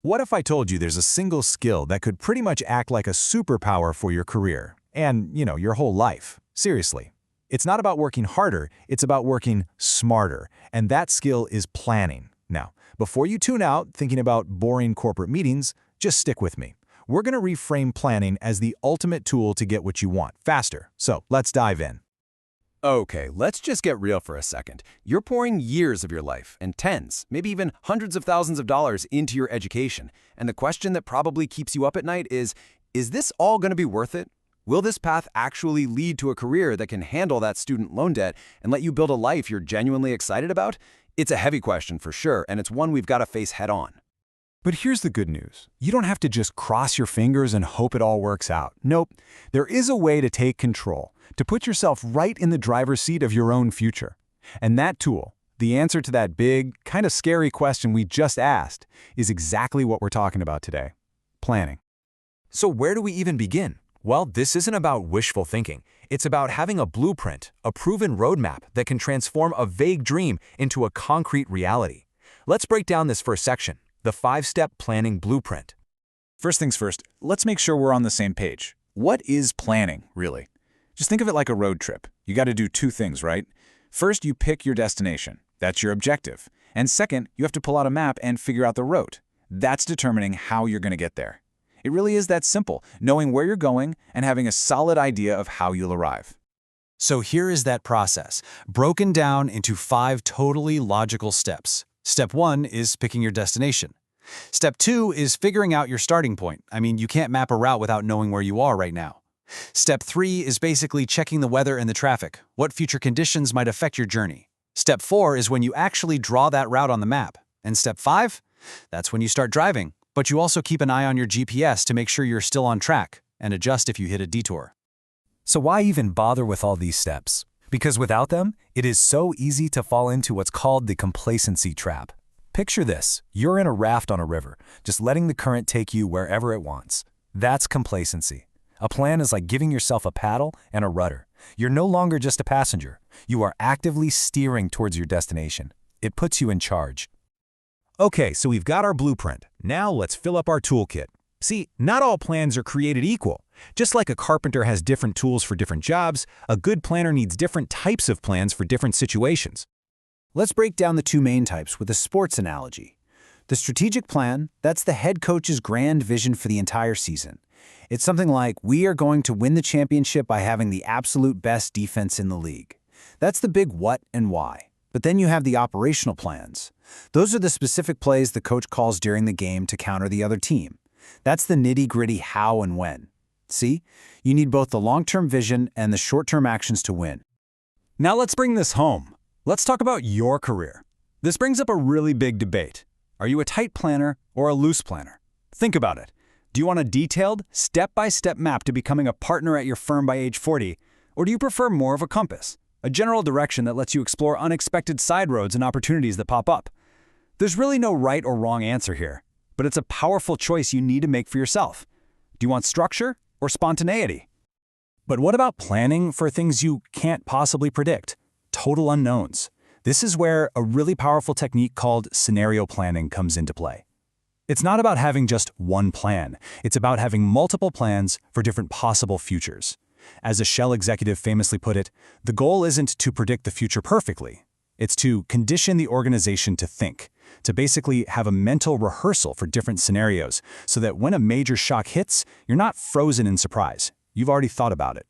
What if I told you there's a single skill that could pretty much act like a superpower for your career and, your whole life? Seriously. It's not about working harder, it's about working smarter, and that skill is planning. Now, before you tune out thinking about boring corporate meetings, just stick with me. We're going to reframe planning as the ultimate tool to get what you want faster. So let's dive in. Okay, let's just get real for a second. You're pouring years of your life and tens, maybe even hundreds of thousands of dollars into your education. And the question that probably keeps you up at night is this all going to be worth it? Will this path actually lead to a career that can handle that student loan debt and let you build a life you're genuinely excited about? It's a heavy question for sure, and it's one we've got to face head on. But here's the good news. You don't have to just cross your fingers and hope it all works out. Nope. There is a way to take control, to put yourself right in the driver's seat of your own future. And that tool, the answer to that big, kind of scary question we just asked, is exactly what we're talking about today. Planning. So where do we even begin? Well, this isn't about wishful thinking. It's about having a blueprint, a proven roadmap that can transform a vague dream into a concrete reality. Let's break down this first section. The 5-step planning blueprint. First things first, let's make sure we're on the same page. What is planning, really? Just think of it like a road trip. You got to do two things, right? First, you pick your destination. That's your objective. And second, you have to pull out a map and figure out the route. That's determining how you're going to get there. It really is that simple, knowing where you're going and having a solid idea of how you'll arrive. So here is that process, broken down into 5 totally logical steps. Step 1 is picking your destination. Step 2 is figuring out your starting point. I mean, you can't map a route without knowing where you are right now. Step 3 is basically checking the weather and the traffic, what future conditions might affect your journey. Step 4 is when you actually draw that route on the map. And step 5? That's when you start driving, but you also keep an eye on your GPS to make sure you're still on track and adjust if you hit a detour. So why even bother with all these steps? Because without them, it is so easy to fall into what's called the complacency trap. Picture this. You're in a raft on a river, just letting the current take you wherever it wants. That's complacency. A plan is like giving yourself a paddle and a rudder. You're no longer just a passenger. You are actively steering towards your destination. It puts you in charge. Okay, so we've got our blueprint. Now let's fill up our toolkit. See, not all plans are created equal. Just like a carpenter has different tools for different jobs, a good planner needs different types of plans for different situations. Let's break down the 2 main types with a sports analogy. The strategic plan, that's the head coach's grand vision for the entire season. It's something like, we are going to win the championship by having the absolute best defense in the league. That's the big what and why. But then you have the operational plans. Those are the specific plays the coach calls during the game to counter the other team. That's the nitty-gritty how and when. See? You need both the long-term vision and the short-term actions to win. Now let's bring this home. Let's talk about your career. This brings up a really big debate. Are you a tight planner or a loose planner? Think about it. Do you want a detailed, step-by-step map to becoming a partner at your firm by age 40? Or do you prefer more of a compass, a general direction that lets you explore unexpected side roads and opportunities that pop up? There's really no right or wrong answer here, but it's a powerful choice you need to make for yourself. Do you want structure or spontaneity? But what about planning for things you can't possibly predict? Total unknowns. This is where a really powerful technique called scenario planning comes into play. It's not about having just one plan. It's about having multiple plans for different possible futures. As a Shell executive famously put it, the goal isn't to predict the future perfectly. It's to condition the organization to think, to basically have a mental rehearsal for different scenarios so that when a major shock hits, you're not frozen in surprise. You've already thought about it.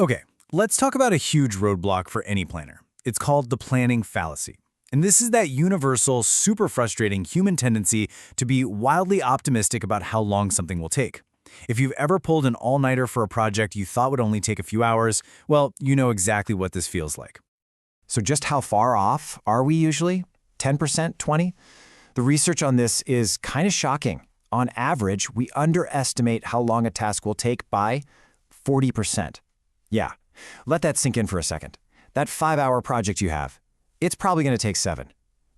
Okay, let's talk about a huge roadblock for any planner. It's called the planning fallacy. And this is that universal, super frustrating human tendency to be wildly optimistic about how long something will take. If you've ever pulled an all-nighter for a project you thought would only take a few hours, well, you know exactly what this feels like. So just how far off are we usually? 10%, 20%? The research on this is kind of shocking. On average, we underestimate how long a task will take by 40%. Yeah, let that sink in for a second. That 5-hour project you have, it's probably going to take 7.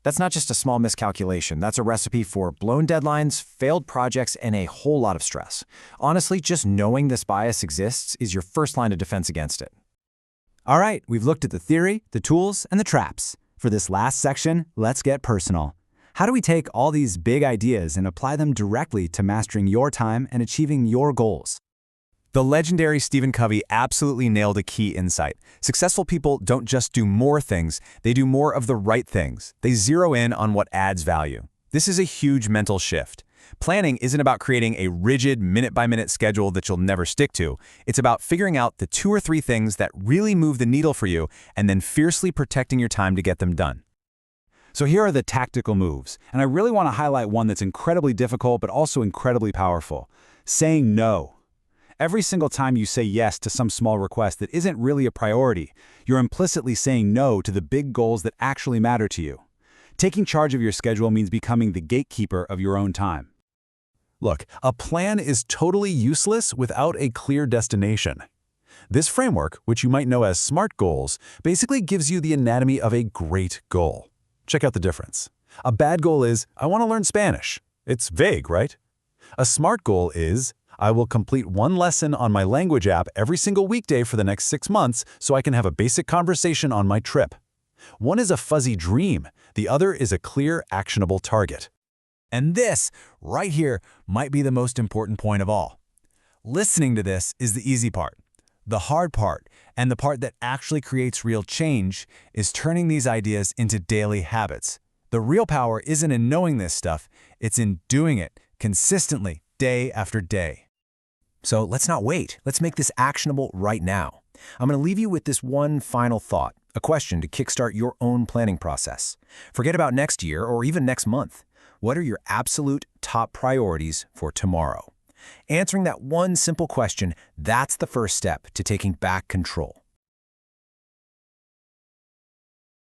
That's not just a small miscalculation. That's a recipe for blown deadlines, failed projects, and a whole lot of stress. Honestly, just knowing this bias exists is your first line of defense against it. All right, we've looked at the theory, the tools, and the traps. For this last section, let's get personal. How do we take all these big ideas and apply them directly to mastering your time and achieving your goals? The legendary Stephen Covey absolutely nailed a key insight. Successful people don't just do more things, they do more of the right things. They zero in on what adds value. This is a huge mental shift. Planning isn't about creating a rigid minute-by-minute schedule that you'll never stick to. It's about figuring out the 2 or 3 things that really move the needle for you and then fiercely protecting your time to get them done. So here are the tactical moves, and I really want to highlight one that's incredibly difficult but also incredibly powerful. Saying no. Every single time you say yes to some small request that isn't really a priority, you're implicitly saying no to the big goals that actually matter to you. Taking charge of your schedule means becoming the gatekeeper of your own time. Look, a plan is totally useless without a clear destination. This framework, which you might know as SMART goals, basically gives you the anatomy of a great goal. Check out the difference. A bad goal is, I want to learn Spanish. It's vague, right? A SMART goal is, I will complete 1 lesson on my language app every single weekday for the next 6 months so I can have a basic conversation on my trip. One is a fuzzy dream. The other is a clear, actionable target. And this, right here, might be the most important point of all. Listening to this is the easy part. The hard part, and the part that actually creates real change, is turning these ideas into daily habits. The real power isn't in knowing this stuff, it's in doing it consistently, day after day. So let's not wait. Let's make this actionable right now. I'm going to leave you with this one final thought, a question to kickstart your own planning process. Forget about next year or even next month. What are your absolute top priorities for tomorrow? Answering that one simple question, that's the first step to taking back control.